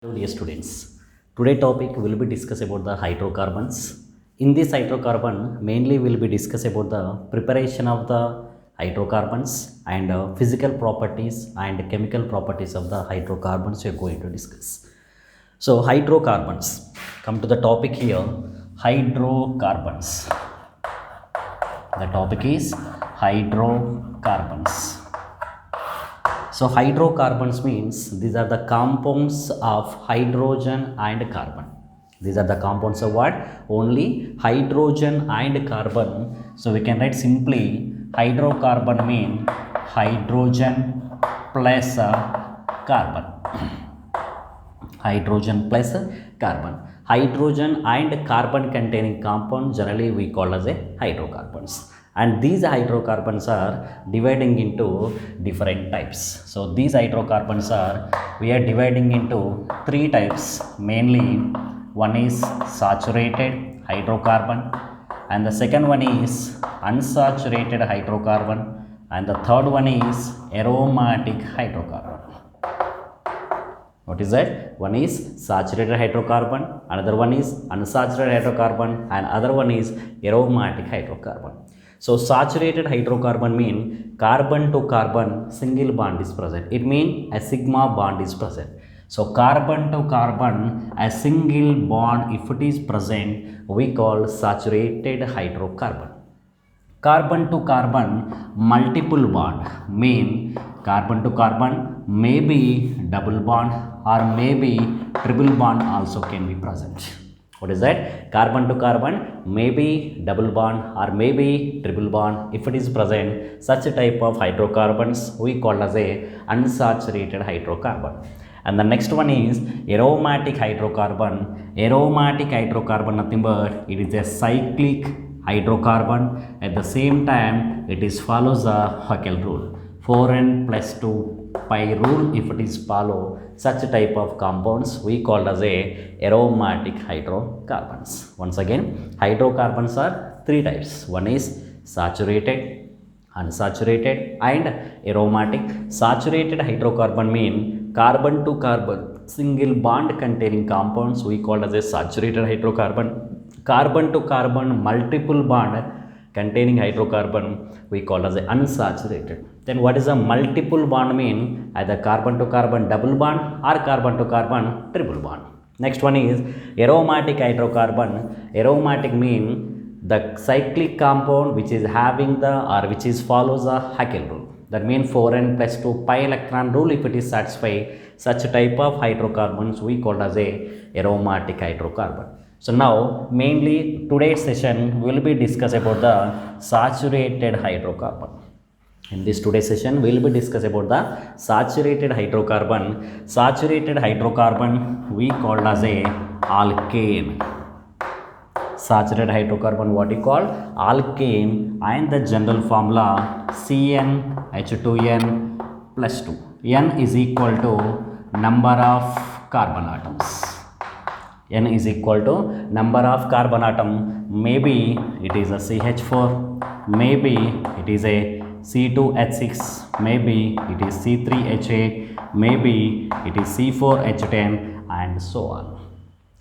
Hello dear students, today topic will be discuss about the hydrocarbons. In this hydrocarbon mainly will be discuss about the preparation of the hydrocarbons and physical properties and chemical properties of the hydrocarbons we are going to discuss. So hydrocarbons, come to the topic here, hydrocarbons. The topic is hydrocarbons. So hydrocarbons means these are the compounds of hydrogen and carbon. These are the compounds of what? Only hydrogen and carbon. So we can write simply hydrocarbon mean hydrogen plus carbon. Hydrogen plus carbon. Hydrogen and carbon containing compound generally we call as a hydrocarbons. And these hydrocarbons are dividing into different types. So these hydrocarbons are, we are dividing into three types mainly. One is saturated hydrocarbon and the second one is unsaturated hydrocarbon and the third one is aromatic hydrocarbon. What is that? One is saturated hydrocarbon, another one is unsaturated hydrocarbon and other one is aromatic hydrocarbon. So saturated hydrocarbon mean carbon to carbon single bond is present. It means a sigma bond is present. So carbon to carbon a single bond if it is present we call saturated hydrocarbon. Carbon to carbon multiple bond mean carbon to carbon may be double bond or maybe triple bond also can be present. What is that? Carbon to carbon may be double bond or maybe triple bond. If it is present, such a type of hydrocarbons we call as a unsaturated hydrocarbon. And the next one is aromatic hydrocarbon. Aromatic hydrocarbon nothing but it is a cyclic hydrocarbon. At the same time, it is follows the Haeckel rule. 4n plus 2 pi rule if it is follow such type of compounds we call as a aromatic hydrocarbons. Once again, hydrocarbons are three types. One is saturated, unsaturated and aromatic. Saturated hydrocarbon mean carbon to carbon single bond containing compounds we call as a saturated hydrocarbon. Carbon to carbon multiple bond containing hydrocarbon we call as a unsaturated. Then what is a multiple bond mean? Either carbon to carbon double bond or carbon to carbon triple bond. Next one is aromatic hydrocarbon. Aromatic mean the cyclic compound which is having the or which is follows the Haeckel rule. That means 4n plus 2 pi electron rule if it is satisfied, such type of hydrocarbons we call as a aromatic hydrocarbon. So now mainly today's session will be discuss about the saturated hydrocarbon. In this today's session we will be discuss about the saturated hydrocarbon. Saturated hydrocarbon we called as a alkane. Saturated hydrocarbon what you call alkane and the general formula CnH2n plus 2. N is equal to number of carbon atoms. N is equal to number of carbon atom. Maybe it is a CH4, maybe it is a C2H6, maybe it is C3H8, maybe it is C4H10 and so on.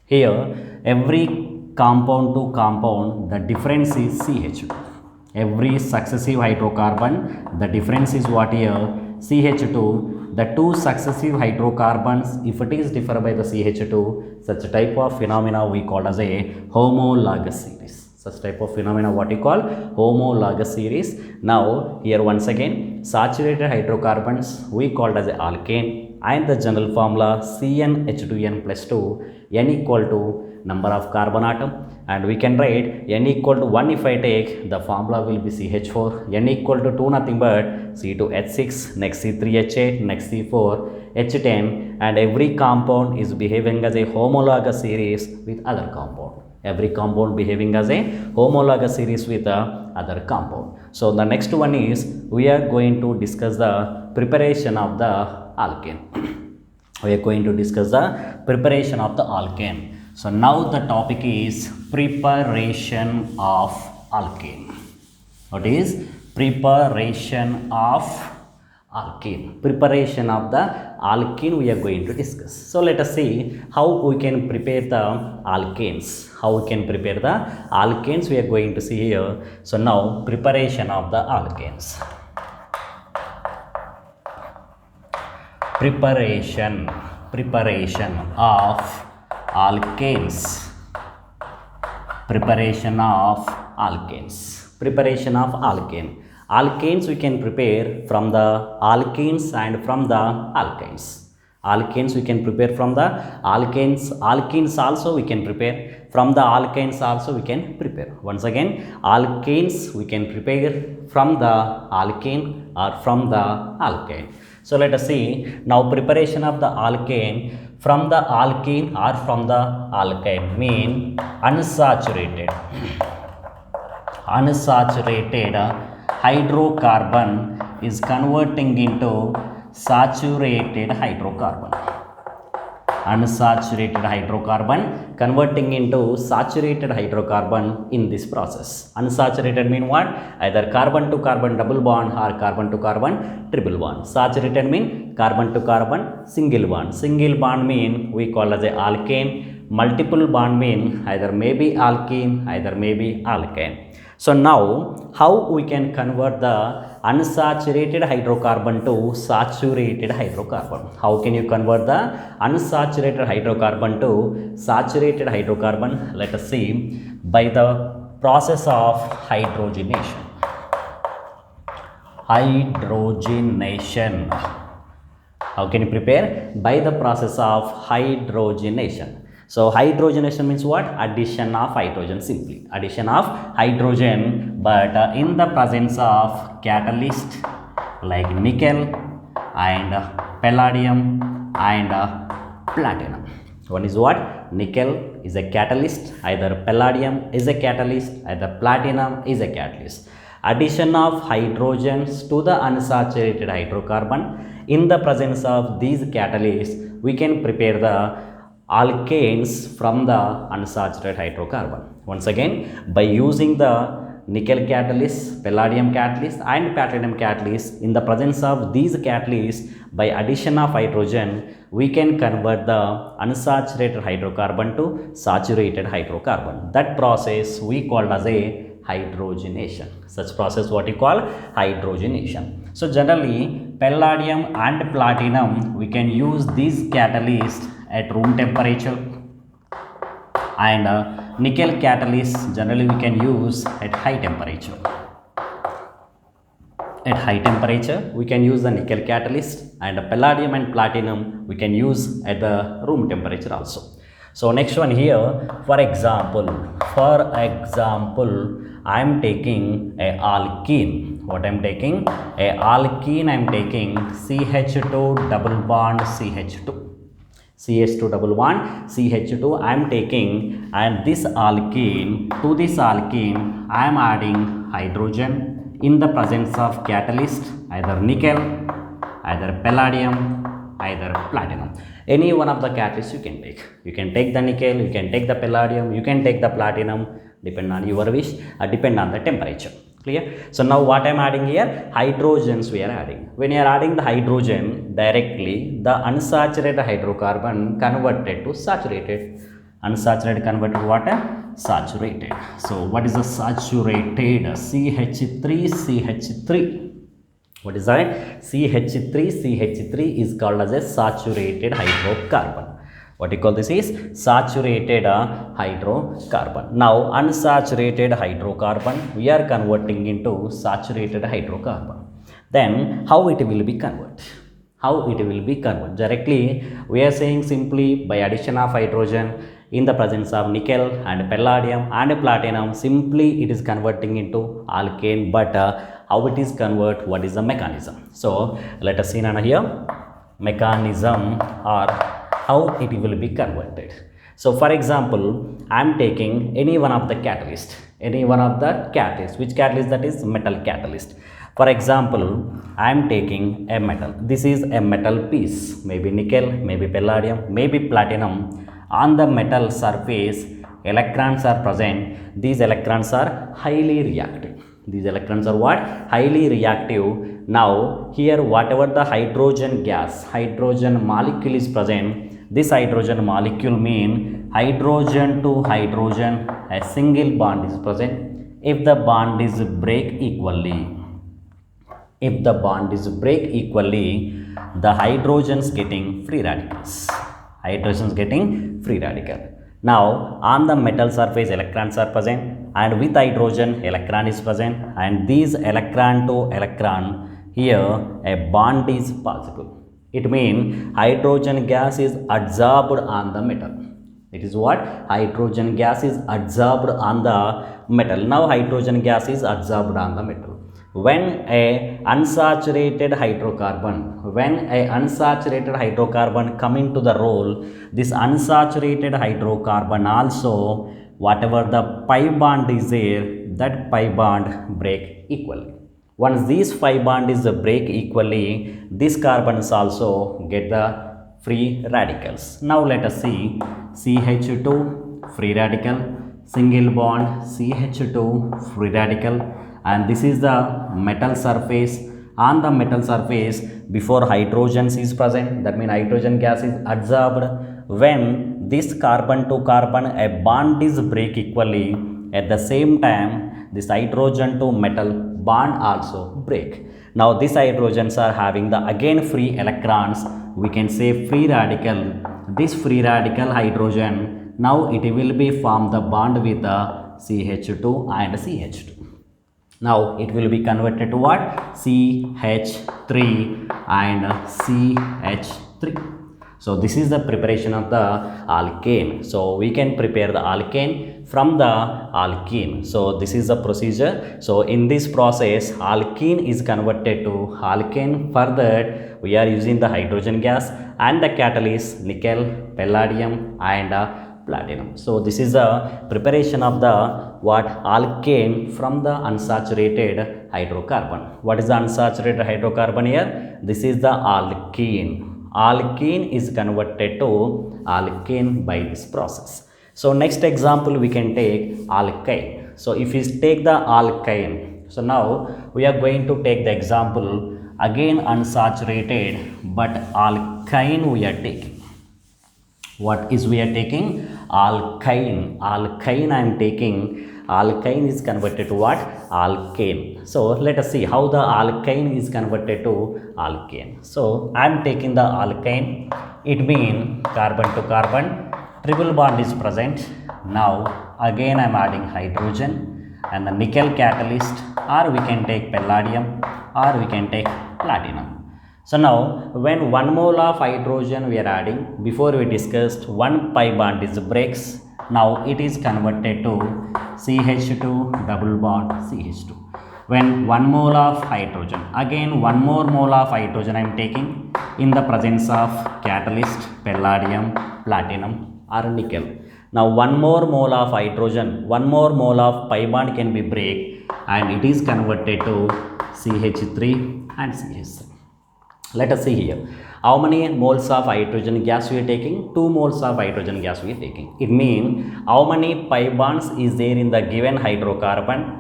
Here every compound to compound the difference is CH2. Every successive hydrocarbon the difference is what here? CH2. The two successive hydrocarbons if it is differ by the CH2, such a type of phenomena we call as a homologous series. Such type of phenomena what you call homologous series. Now here once again saturated hydrocarbons we called as a alkane and the general formula CnH2n plus 2, N equal to number of carbon atom and we can write N equal to 1 if I take the formula will be CH4, N equal to 2 nothing but C2H6, next C3H8, next C4H10 and every compound is behaving as a homologous series with other compound. Every compound behaving as a homologous series with the other compound. So the next one is we are going to discuss the preparation of the alkane. We are going to discuss the preparation of the alkane. So now the topic is preparation of alkane. What is preparation of alkene. Preparation of the alkene we are going to discuss. So let us see how we can prepare the alkanes. How we can prepare the alkanes we are going to see here. So now preparation of the alkanes. Preparation of alkanes. Preparation of alkanes. Preparation of alkane. Alkanes we can prepare from the alkenes and from the alkynes. Alkanes we can prepare from the alkanes. Alkenes also we can prepare from the alkynes also we can prepare. Once again, alkanes we can prepare from the alkane or from the alkyne. So let us see now preparation of the alkane from the alkene or from the alkyne mean unsaturated hydrocarbon is converting into saturated hydrocarbon. Unsaturated hydrocarbon converting into saturated hydrocarbon in this process. Unsaturated mean what? Either carbon to carbon double bond or carbon to carbon triple bond. Saturated mean carbon to carbon single bond. Single bond mean we call as a alkane. Multiple bond mean either maybe alkene, either maybe alkane. So now how we can convert the unsaturated hydrocarbon to saturated hydrocarbon? How can you convert the unsaturated hydrocarbon to saturated hydrocarbon? Let us see by the process of hydrogenation. Hydrogenation. How can you prepare? By the process of hydrogenation. So hydrogenation means what? Addition of hydrogen simply. Addition of hydrogen but in the presence of catalyst like nickel and palladium and platinum. One is what? Nickel is a catalyst, either palladium is a catalyst, either platinum is a catalyst. Addition of hydrogens to the unsaturated hydrocarbon. In the presence of these catalysts, we can prepare the alkanes from the unsaturated hydrocarbon. Once again, by using the nickel catalyst, palladium catalyst and platinum catalyst, in the presence of these catalysts, by addition of hydrogen, we can convert the unsaturated hydrocarbon to saturated hydrocarbon. That process we call as a hydrogenation. Such process what you call hydrogenation. So generally palladium and platinum we can use these catalysts at room temperature and nickel catalyst generally we can use at high temperature. At high temperature we can use the nickel catalyst and palladium and platinum we can use at the room temperature also. So next one here, for example I am taking a alkene. What I am taking? A alkene I am taking CH2 double bond CH2. CH2 double bond CH2 I am taking, and this alkene, to this alkene I am adding hydrogen in the presence of catalyst, either nickel, either palladium, either platinum. Any one of the catalysts you can take. You can take the nickel, you can take the palladium, you can take the platinum, depend on your wish, depend on the temperature. Clear? So now what I am adding here? Hydrogens we are adding. When you are adding the hydrogen directly, the unsaturated hydrocarbon converted to saturated. Unsaturated converted to what? Saturated. So what is the saturated? CH3. What is that? CH3 is called as a saturated hydrocarbon. What you call this is saturated hydrocarbon. Now unsaturated hydrocarbon we are converting into saturated hydrocarbon. Then how it will be converted? How it will be converted? Directly we are saying simply by addition of hydrogen in the presence of nickel and palladium and platinum, simply it is converting into alkane. But how it is convert? What is the mechanism? So let us see now here mechanism or how it will be converted. So for example, I am taking any one of the catalyst. Which catalyst? That is metal catalyst. For example, I am taking a metal. This is a metal piece, maybe nickel, maybe palladium, maybe platinum. On the metal surface, electrons are present. These electrons are highly reactive. These electrons are what? Highly reactive. Now here whatever the hydrogen gas, hydrogen molecule is present, this hydrogen molecule mean hydrogen to hydrogen, a single bond is present. If the bond is break equally, if the bond is break equally, the hydrogens getting free radicals. Hydrogens getting free radical. Now on the metal surface electrons are present, and with hydrogen electron is present, and these electron to electron, here a bond is possible. It means hydrogen gas is adsorbed on the metal. It is what? Hydrogen gas is adsorbed on the metal. Now hydrogen gas is adsorbed on the metal. When a unsaturated hydrocarbon come into the role, this unsaturated hydrocarbon also, whatever the pi bond is there, that pi bond break equally. Once these pi bond is break equally, these carbons also get the free radicals. Now let us see CH2 free radical, single bond CH2 free radical, and this is the metal surface. On the metal surface, before hydrogens is present, that means hydrogen gas is adsorbed. When this carbon to carbon a bond is break equally, at the same time this hydrogen to metal bond also break. Now these hydrogens are having the again free electrons, we can say free radical. This free radical hydrogen, now it will be form the bond with the CH2 and CH2. Now it will be converted to what? CH3 and CH3. So this is the preparation of the alkane. So we can prepare the alkane from the alkene. So this is the procedure. So in this process, alkene is converted to alkane. For that, we are using the hydrogen gas and the catalyst nickel, palladium and platinum. So this is the preparation of the what? Alkane from the unsaturated hydrocarbon. What is the unsaturated hydrocarbon here? This is the alkene. Alkene is converted to alkane by this process. So next example we can take alkyne. So if we take the alkyne, so now we are going to take the example again unsaturated, but alkyne we are taking. What is we are taking? Alkyne. Alkyne I am taking. Alkyne is converted to what? Alkane. So let us see how the alkyne is converted to alkane. So I am taking the alkyne. It means carbon to carbon, triple bond is present. Now again I am adding hydrogen and the nickel catalyst, or we can take palladium, or we can take platinum. So now when 1 mole of hydrogen we are adding, before we discussed 1 pi bond is breaks. Now it is converted to CH2 double bond CH2. When 1 mole of hydrogen, again 1 more mole of hydrogen I am taking in the presence of catalyst, palladium, platinum or nickel. Now 1 more mole of hydrogen, 1 more mole of pi bond can be break and it is converted to CH3 and CH3. Let us see here. How many moles of hydrogen gas we are taking? 2 moles of hydrogen gas we are taking. It means how many pi bonds is there in the given hydrocarbon?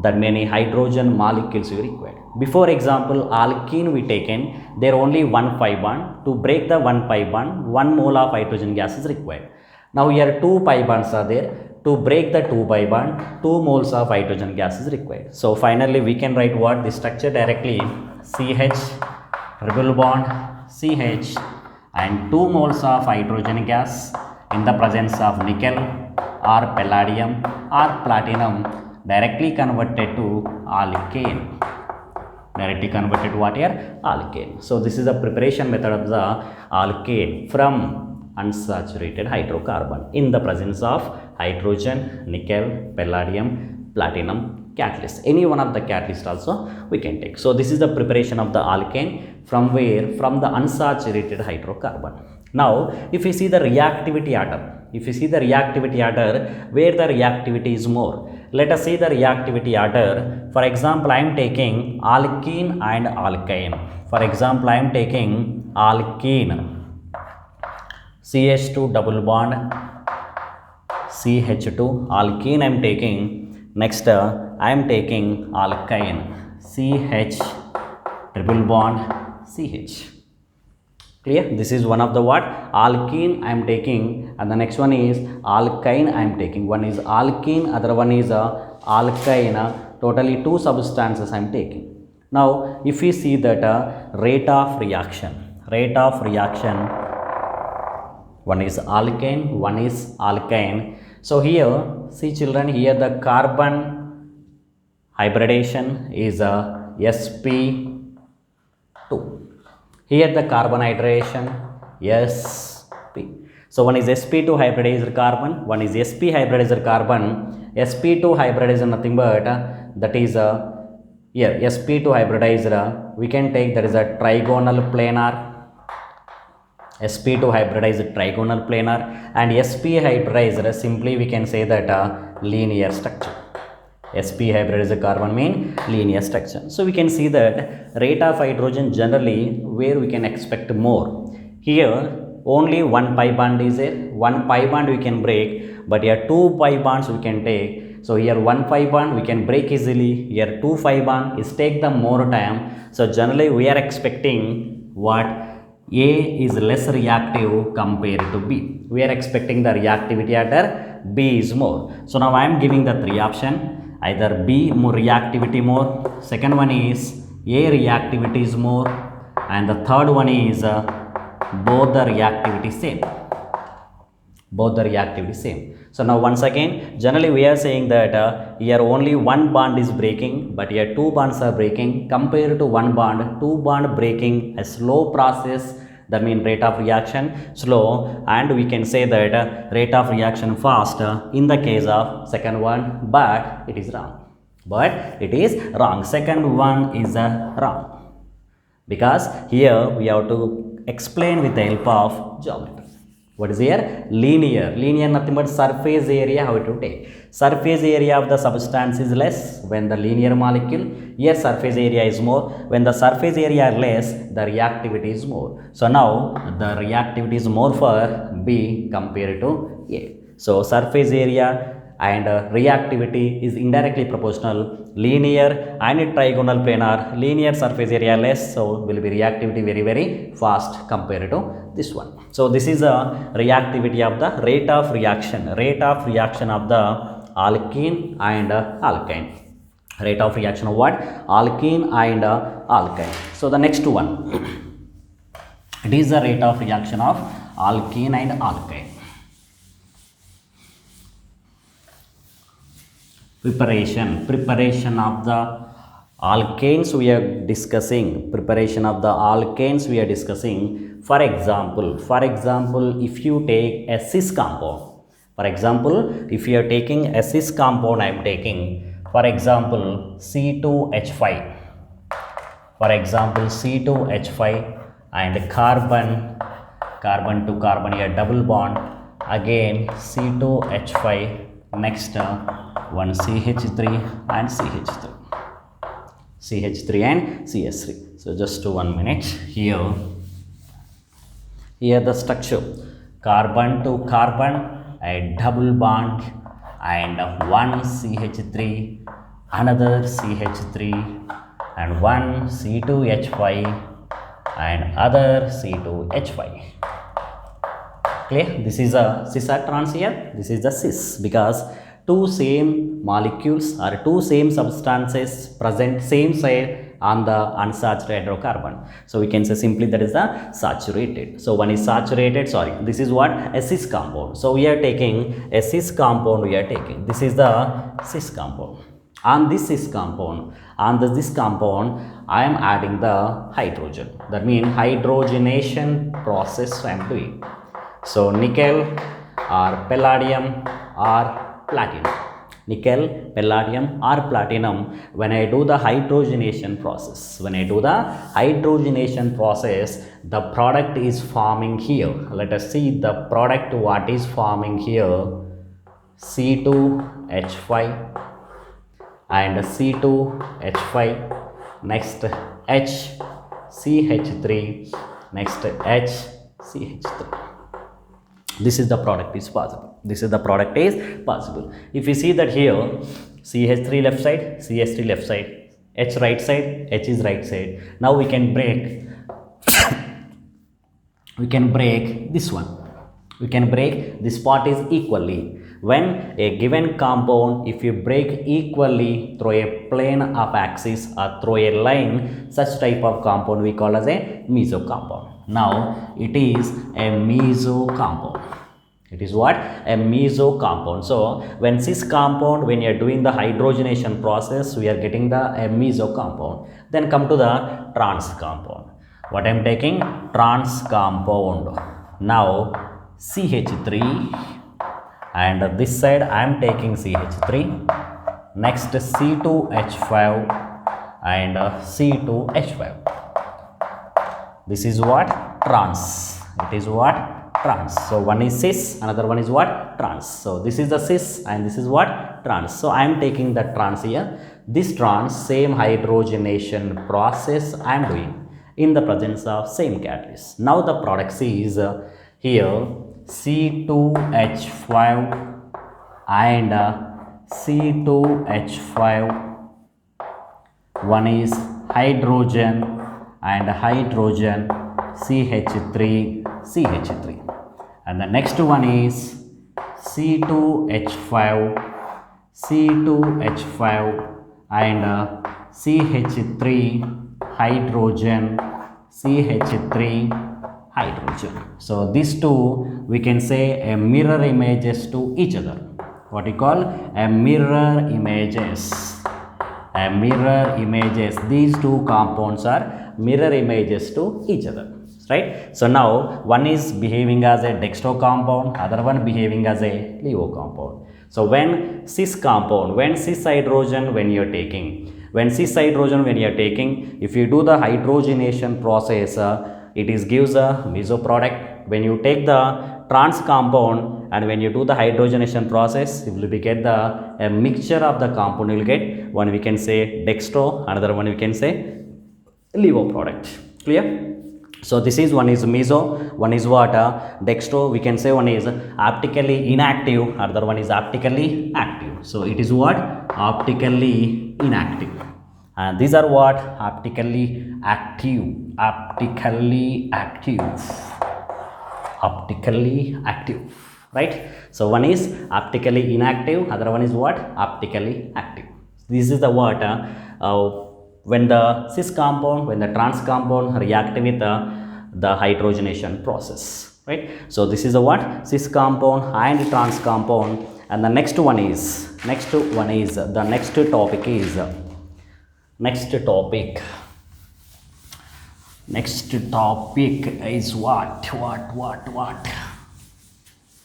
That many hydrogen molecules we required. Before example, alkene we taken, there only 1 pi bond. To break the 1 pi bond, 1 mole of hydrogen gas is required. Now here 2 pi bonds are there. To break the 2 pi bond, 2 moles of hydrogen gas is required. So finally we can write what? The structure directly CH triple bond CH and 2 moles of hydrogen gas in the presence of nickel or palladium or platinum directly converted to alkane. Directly converted to what here? Alkane. So this is the preparation method of the alkane from unsaturated hydrocarbon in the presence of hydrogen, nickel, palladium, platinum, catalyst. Any one of the catalyst also we can take. So this is the preparation of the alkane from where? From the unsaturated hydrocarbon. Now if you see the reactivity order, where the reactivity is more, let us see the reactivity order. For example, I am taking alkene and alkyne. For example, I am taking alkene, CH2 double bond CH2, alkene I am taking. Next I am taking alkyne, CH triple bond CH. Clear? This is one of the what? Alkene I am taking, and the next one is alkyne I am taking. One is alkene, other one is alkyne. Totally two substances I am taking. Now, if we see that rate of reaction, one is alkane, one is alkyne. So here, see children, here the carbon hybridization is sp2. Here the carbon hydration sp. So one is sp2 hybridized carbon, one is sp hybridized carbon. sp2 hybridized nothing but that is here sp2 hybridized we can take that is a trigonal planar. sp2 hybridized trigonal planar, and sp hybridized simply we can say that linear structure. sp hybridized carbon mean linear structure. So we can see that rate of hydrogen generally where we can expect more. Here only one pi bond is there, one pi bond we can break, but here two pi bonds we can take. So here one pi bond we can break easily, here two pi bond is take the more time. So generally we are expecting what? A is less reactive compared to B. We are expecting the reactivity at B is more. So now I am giving the three option. Either B more reactivity more, second one is A reactivity is more, and the third one is both the reactivity same. So now once again, generally we are saying that here only one bond is breaking, but here two bonds are breaking. Compared to one bond, two bond breaking a slow process. That means rate of reaction slow, and we can say that rate of reaction fast in the case of second one, but it is wrong. Second one is wrong, because here we have to explain with the help of geometry. What is here? Linear nothing but surface area. How to take surface area of the substance is less when the linear molecule. Here surface area is more. When the surface area is less, the reactivity is more. So now the reactivity is more for B compared to A. So surface area and reactivity is indirectly proportional. Linear and trigonal planar, linear surface area less, so will be reactivity very fast compared to this one. So this is a reactivity of the rate of reaction of the alkene and alkyne. Rate of reaction of what? Alkene and alkyne. So the next one, it is the rate of reaction of alkene and alkyne. Preparation of the alkanes we are discussing. For example, if you take a cis compound, if you are taking a cis compound, I am taking for example C2H5, and carbon to carbon here double bond, again C2H5, next one CH3 and CH3. So just 1 minute. Here the structure, carbon to carbon, a double bond, and one CH3, another CH3, and one C2H5 and other C2H5. Clear? This is a cis or trans here. This is the cis, because two same molecules or two same substances present same side on the unsaturated hydrocarbon. So we can say simply that is the saturated. So one is saturated, this is what? A cis compound. So we are taking a cis compound, this is the cis compound. On this cis compound, I am adding the hydrogen. That means hydrogenation process I am doing. So nickel or palladium or platinum. When I do the hydrogenation process, the product is forming here. Let us see the product what is forming here. C2H5 and C2H5, next HCH3, next HCH3. This is the product is possible. If you see that here, CH3 left side, CH3 left side, H right side, H is right side. Now we can break this one. We can break this part is equally. When a given compound, if you break equally through a plane of axis or through a line, such type of compound we call as a meso compound. Now it is a meso compound. It is what? A meso compound. So when cis compound, when you are doing the hydrogenation process, we are getting the a meso compound. Then come to the trans compound. What I am taking? Trans compound. Now CH3, and this side I am taking CH3. Next C2H5 and C2H5. This is what? Trans. It is what? Trans. So one is cis, another one is what? Trans. So this is the cis and this is what? Trans. So I am taking the trans here. This trans, same hydrogenation process I am doing in the presence of same catalyst. Now the product is here C2H5 and C2H5. One is hydrogen and hydrogen, CH3, CH3, and the next one is C2H5, C2H5 and CH3 hydrogen, CH3 hydrogen. So these two we can say a mirror images to each other. What we call a mirror images. A mirror images. These two compounds are mirror images to each other, right? So now one is behaving as a dextro compound, other one behaving as a levo compound. So when cis compound, when cis hydrogen, when you are taking, if you do the hydrogenation process, it is gives a meso product. When you take the trans compound and when you do the hydrogenation process, you will get the a mixture of the compound. You will get one we can say dextro, another one we can say levo product. Clear? So this is one is meso, one is what? Dextro. We can say one is optically inactive, another one is optically active. So it is what? Optically inactive. And these are what? Optically active. Optically active, right? So one is optically inactive, other one is what? Optically active. This is the what? When the cis compound, when the trans compound react with the hydrogenation process, right? So this is the what? Cis compound and trans compound. And the next topic is what?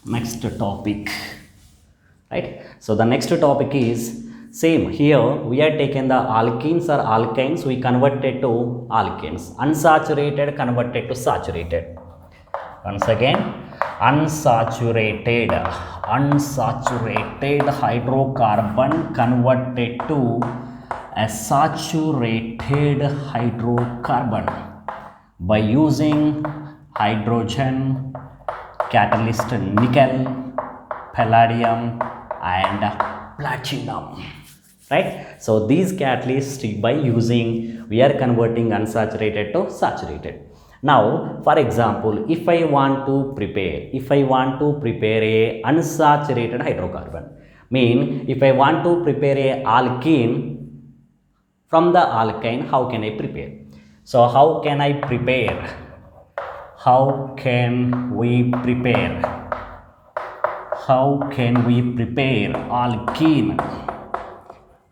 Next topic, right? So the next topic is same. Here we are taking the alkenes or alkynes, we converted to alkanes, unsaturated converted to saturated. Once again, unsaturated hydrocarbon converted to a saturated hydrocarbon by using hydrogen catalyst nickel, palladium and platinum, right? So these catalysts, by using, we are converting unsaturated to saturated. Now for example, if I want to prepare a unsaturated hydrocarbon, mean if I want to prepare a alkene from the alkyne, how can I prepare? So how can we prepare alkene?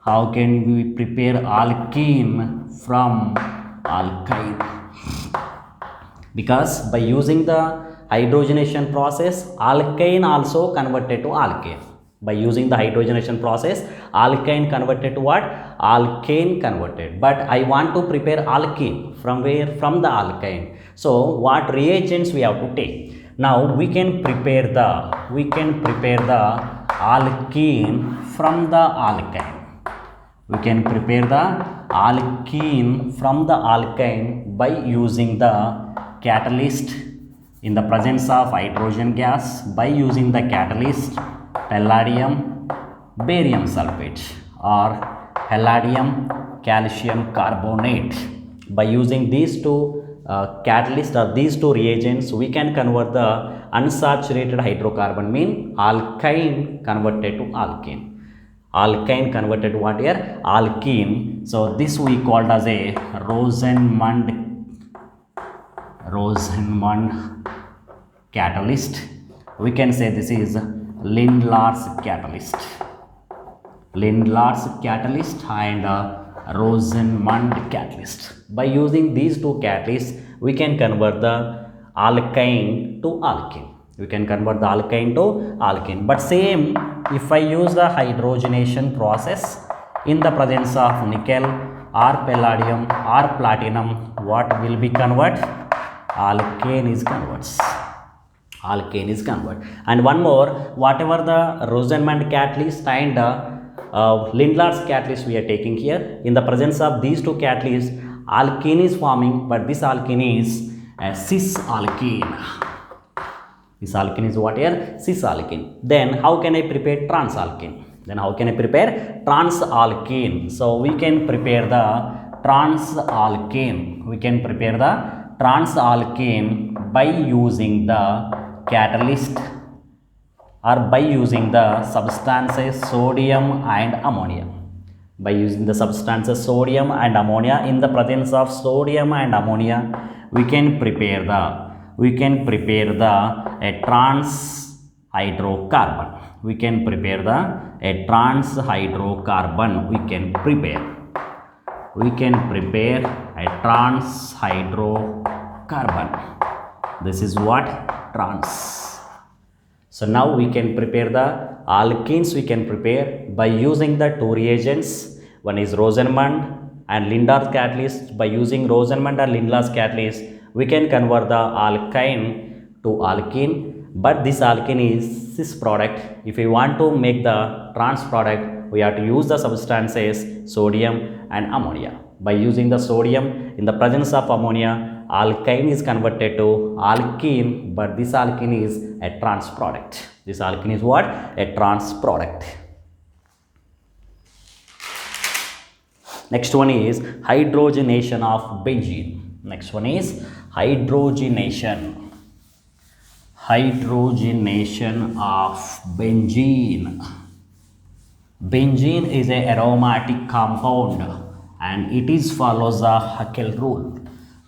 How can we prepare alkene from alkyne? Because by using the hydrogenation process, alkyne also converted to alkane. By using the hydrogenation process, alkyne converted to what? Alkane converted. But I want to prepare alkene from where? From the alkyne. So what reagents we have to take? Now we can prepare the alkene from the alkyne. We can prepare the alkene from the alkyne by using the catalyst in the presence of hydrogen gas, by using the catalyst palladium barium sulfate, or palladium calcium carbonate. By using these two catalysts or these two reagents, we can convert the unsaturated hydrocarbon mean alkyne converted to alkene. Alkyne converted to what here? Alkene. So this we called as a Rosenmund catalyst. We can say this is Lindlar's catalyst. Lindlar's catalyst and Rosenmund catalyst. By using these two catalysts, we can convert the alkyne to alkene. We can convert the alkyne to alkene. But same, if I use the hydrogenation process in the presence of nickel or palladium or platinum, what will be convert? Alkane is converts. Alkane is convert. And one more, whatever the Rosenmund catalyst and Lindlar's catalyst we are taking here, in the presence of these two catalysts, alkene is forming, but this alkene is a cis alkene. This alkene is what here? Cis alkene. Then how can I prepare trans alkene? So we can prepare the trans alkene. By using the catalyst or by using the substances sodium and ammonia. By using the substances sodium and ammonia, in the presence of sodium and ammonia, we can prepare the a trans hydrocarbon. We can prepare a trans hydrocarbon. We can prepare a trans hydrocarbon. This is what? Trans. So now we can prepare the alkenes. We can prepare by using the two reagents. One is Rosenmund and Lindlar's catalyst. By using Rosenmund and Lindlar's catalyst, we can convert the alkyne to alkene. But this alkene is cis product. If we want to make the trans product, we have to use the substances sodium and ammonia. By using the sodium in the presence of ammonia, alkyne is converted to alkene, but this alkene is a trans product. This alkene is what? A trans product. Next one is hydrogenation of benzene. Hydrogenation of benzene. Benzene is an aromatic compound and it is follows the Haeckel rule.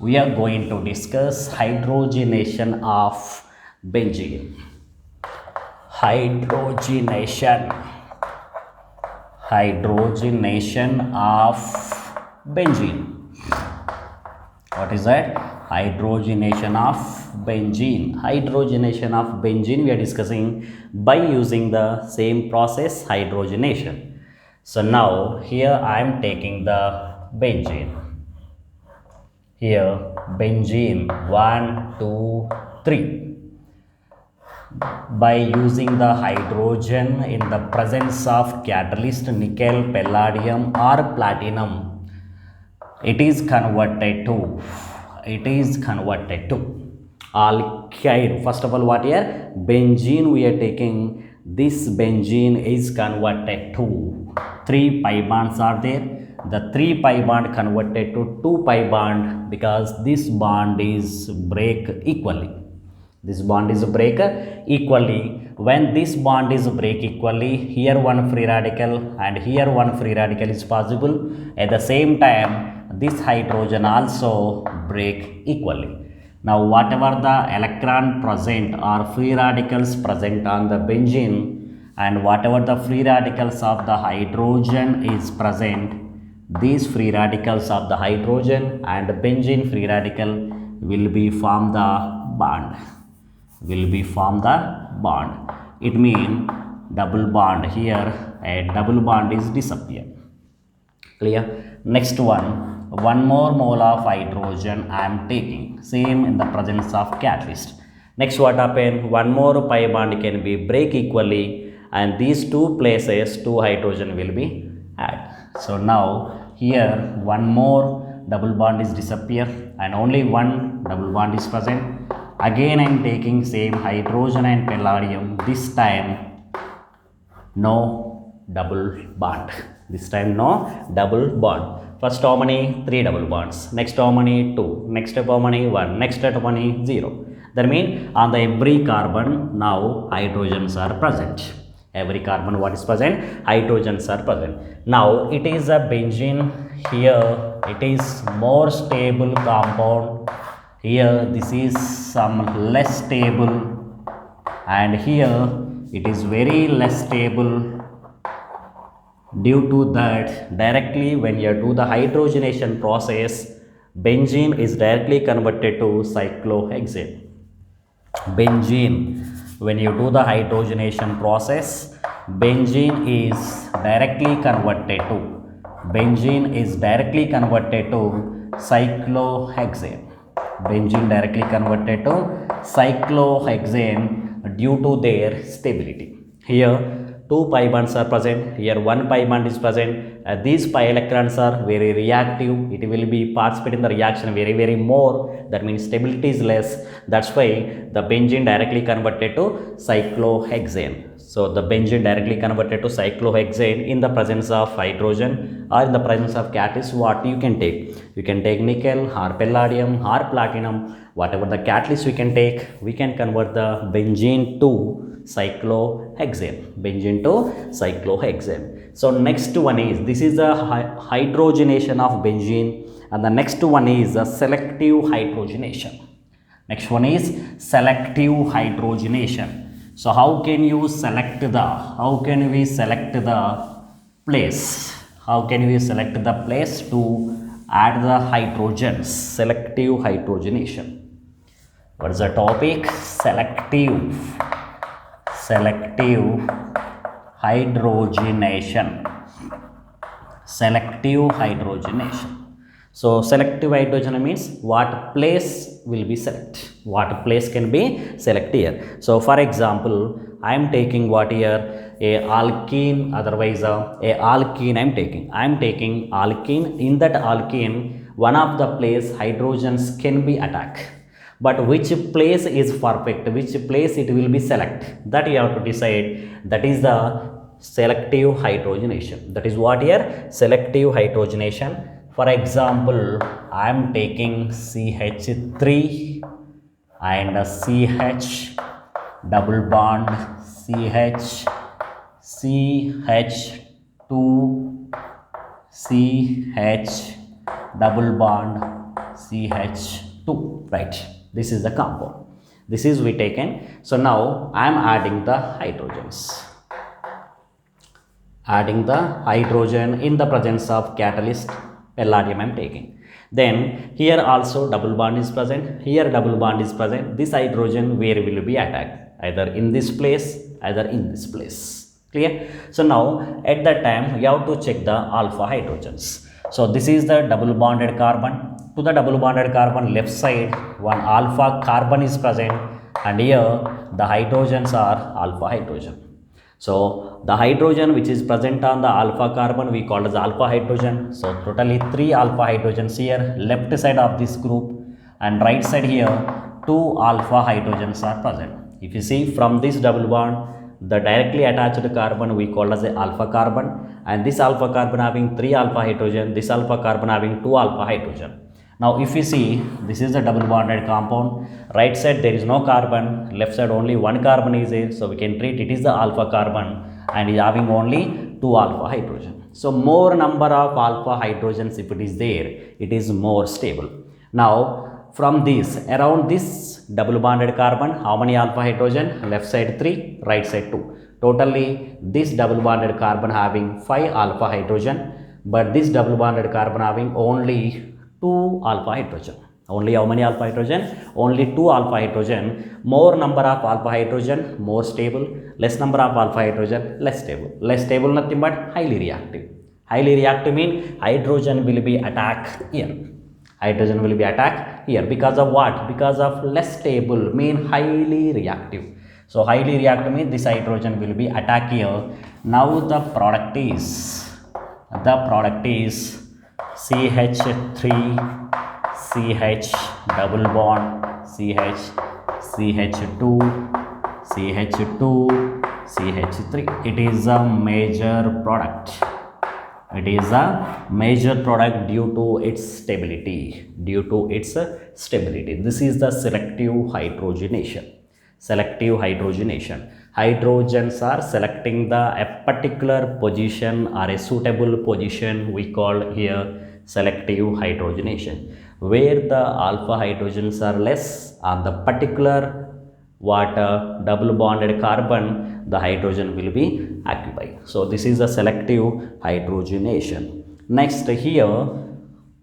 We are going to discuss hydrogenation of benzene. Hydrogenation of benzene. What is that? Hydrogenation of benzene. Hydrogenation of benzene we are discussing by using the same process, hydrogenation. So now here I am taking the benzene. Here benzene 1, 2, 3. By using the hydrogen in the presence of catalyst nickel, palladium or platinum, it is converted to alkyne. First of all, what here? Benzene we are taking. This benzene is converted to 3 pi bonds are there. The 3 pi bond converted to 2 pi bond because this bond is break equally. When this bond is break equally, here one free radical and here one free radical is possible. At the same time, this hydrogen also break equally. Now whatever the electron present or free radicals present on the benzene and whatever the free radicals of the hydrogen is present, these free radicals of the hydrogen and the benzene free radical will be form the bond. It means double bond. Here a double bond is disappear. Clear? Next one more mole of hydrogen I am taking, same in the presence of catalyst. Next what happen? One more pi bond can be break equally and these two places 2 hydrogen will be add. So now here one more double bond is disappear and only one double bond is present. Again I am taking same hydrogen and palladium. This time no double bond. This time no double bond. First how many? 3 double bonds. Next how many? 2. Next how many? 1. Next how many? 0. That means on the every carbon now hydrogens are present. Every carbon what is present? Hydrogens are present. Now it is a benzene. Here it is more stable compound. Here this is some less stable, and here it is very less stable. Due to that, directly when you do the hydrogenation process, benzene is directly converted to cyclohexane. Benzene, when you do the hydrogenation process, benzene is directly converted to cyclohexane. Benzene directly converted to cyclohexane due to their stability. Here 2 pi bonds are present, here 1 pi bond is present. These pi electrons are very reactive, it will be participate in the reaction very more. That means stability is less. That's why the benzene directly converted to cyclohexane. So the benzene directly converted to cyclohexane in the presence of hydrogen or in the presence of catalyst. What you can take? You can take nickel or palladium or platinum, whatever the catalyst we can take, we can convert the benzene to cyclohexane. So next one is, this is the hydrogenation of benzene, and the next one is a selective hydrogenation. So how can we select the place to add the hydrogens? Selective hydrogenation. What is the topic? Selective hydrogenation. So selective hydrogen means what place will be select, what place can be select here. So for example, I am taking what here, a alkene, otherwise a alkene I am taking alkene. In that alkene, one of the place hydrogens can be attacked, but which place is perfect, which place it will be select, that you have to decide. That is the selective hydrogenation. That is what here? Selective hydrogenation. For example, I am taking CH3 and CH double bond CH2 CH double bond CH2, right? This is the compound. This is we taken. So now I am adding the hydrogens. In the presence of catalyst palladium I am taking. Then here also double bond is present, here double bond is present. This hydrogen where will be attacked? Either in this place, either in this place. Clear? So now at that time you have to check the alpha hydrogens. So this is the double bonded carbon. To the double bonded carbon left side one alpha carbon is present, and here the hydrogens are alpha hydrogen. So the hydrogen which is present on the alpha carbon we call as alpha hydrogen. So totally 3 alpha hydrogens here, left side of this group, and right side here 2 alpha hydrogens are present. If you see from this double bond, the directly attached carbon we call as a alpha carbon, and this alpha carbon having 3 alpha hydrogen, this alpha carbon having 2 alpha hydrogen. Now if you see, this is the double bonded compound. Right side there is no carbon, left side only 1 carbon is there, so we can treat it is the alpha carbon and is having only 2 alpha hydrogen. So more number of alpha hydrogens if it is there, it is more stable. Now from this, around this double bonded carbon, how many alpha hydrogen? Left side 3, right side 2. Totally this double bonded carbon having 5 alpha hydrogen, but this double bonded carbon having only 2 alpha hydrogen. Only how many alpha hydrogen? Only 2 alpha hydrogen. More number of alpha hydrogen, more stable. Less number of alpha hydrogen, less stable. Less stable nothing but highly reactive. Highly reactive mean hydrogen will be attacked here. Hydrogen will be attacked here because of what? Because of less stable mean highly reactive. So highly reactive means this hydrogen will be attacked here. Now the product is CH3 CH double bond CH CH2 CH2 CH3. It is a major product. It is a major product due to its stability. Due to its stability. This is the selective hydrogenation. Selective hydrogenation. Hydrogens are selecting a particular position or a suitable position. We call here selective hydrogenation, where the alpha hydrogens are less on the particular double bonded carbon, the hydrogen will be occupied. So this is the selective hydrogenation. Next here,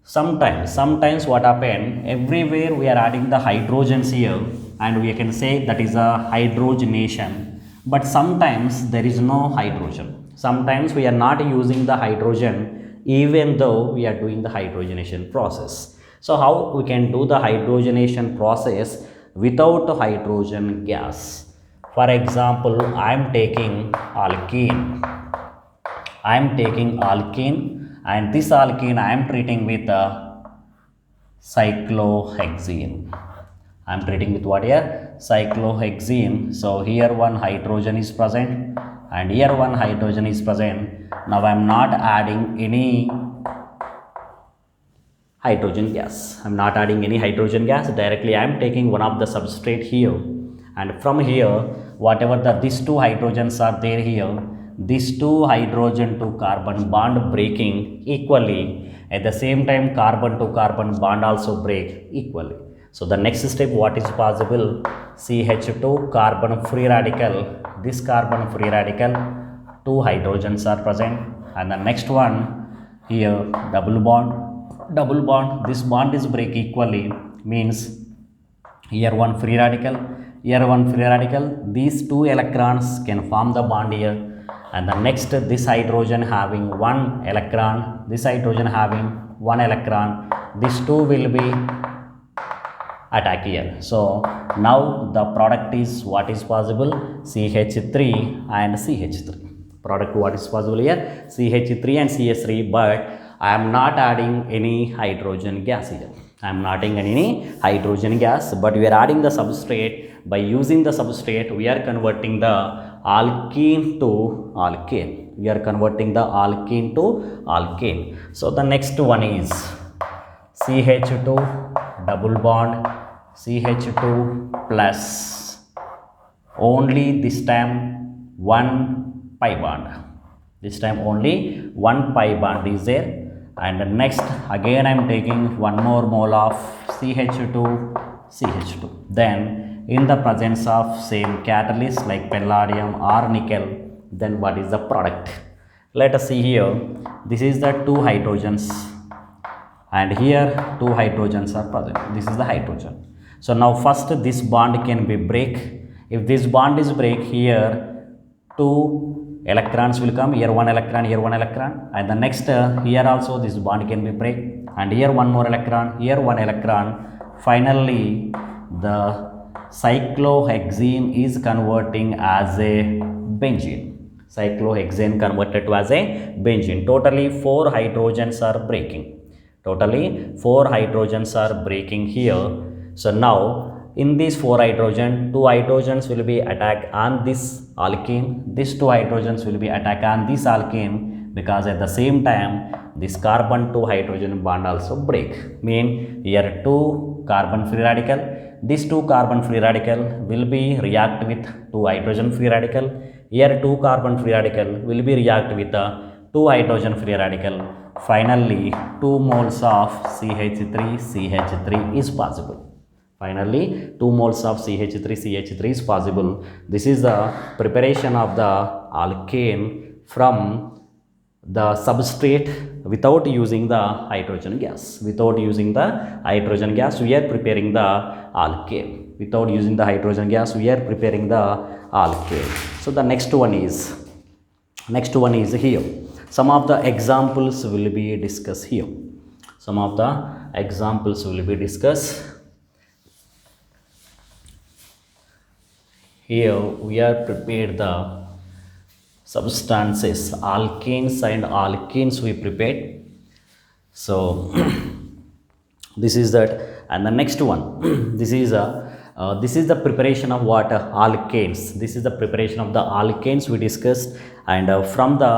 sometimes what happen, everywhere we are adding the hydrogens here and we can say that is a hydrogenation, but sometimes there is no hydrogen. Sometimes we are not using the hydrogen even though we are doing the hydrogenation process. So how we can do the hydrogenation process without hydrogen gas? For example, I am taking alkene. And this alkene I am treating with a cyclohexene. I am treating with what here? Cyclohexene. So here one hydrogen is present and here one hydrogen is present. Now I am not adding any hydrogen gas. I am not adding any hydrogen gas. Directly I am taking one of the substrate here, and from here whatever these two hydrogens are there here, these two hydrogen to carbon bond breaking equally. At the same time carbon to carbon bond also break equally. So the next step what is possible, CH2 carbon free radical, this carbon free radical, two hydrogens are present, and the next one here double bond, this bond is break equally, means here one free radical, here one free radical, these two electrons can form the bond here, and the next this hydrogen having one electron, this hydrogen having one electron, these two will be attack here. So now the product is what is possible, CH3 and CH3. Product what is possible here, CH3 and CH3, but I am not adding any hydrogen gas here. I am not adding any hydrogen gas, but we are adding the substrate. By using the substrate, we are converting the alkene to alkane. We are converting the alkene to alkane. So the next one is CH2 double bond, CH2 plus, only this time one pi bond. This time only one pi bond is there. And next again I am taking one more mole of CH2. Then in the presence of same catalyst like palladium or nickel, then what is the product? Let us see here. This is the two hydrogens and here two hydrogens are present. This is the hydrogen. So now first this bond can be break. If this bond is break, here two electrons will come, here one electron, and the next here also this bond can be break, and here one more electron, here one electron. Finally the cyclohexene is converting as a benzene. Cyclohexane converted to as a benzene. Totally 4 hydrogens are breaking. Here. So now in these 4 hydrogen, 2 hydrogens will be attacked on this alkene, these 2 hydrogens will be attacked on this alkene, because at the same time this carbon to hydrogen bond also break. Mean here 2 carbon free radical, these 2 carbon free radical will be react with 2 hydrogen free radical, here 2 carbon free radical will be react with 2 hydrogen free radical. Finally 2 moles of CH3 is possible. Finally 2 moles of CH3 is possible. This is the preparation of the alkane from the substrate without using the hydrogen gas. We are preparing the alkane. Without using the hydrogen gas, we are preparing the alkane. So the next one is here. Some of the examples will be discussed here. Here we are prepared the substances, alkanes and alkenes we prepared. So this is that, and the next one this is This is the preparation of what? Alkanes. This is the preparation of the alkanes we discussed, and from the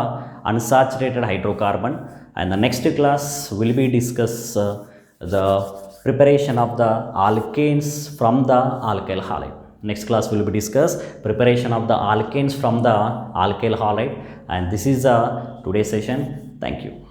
unsaturated hydrocarbon. And the next class will be discuss the preparation of the alkanes from the alkyl halide. Next class will be discuss preparation of the alkanes from the alkyl halide. And this is the today's session. Thank you.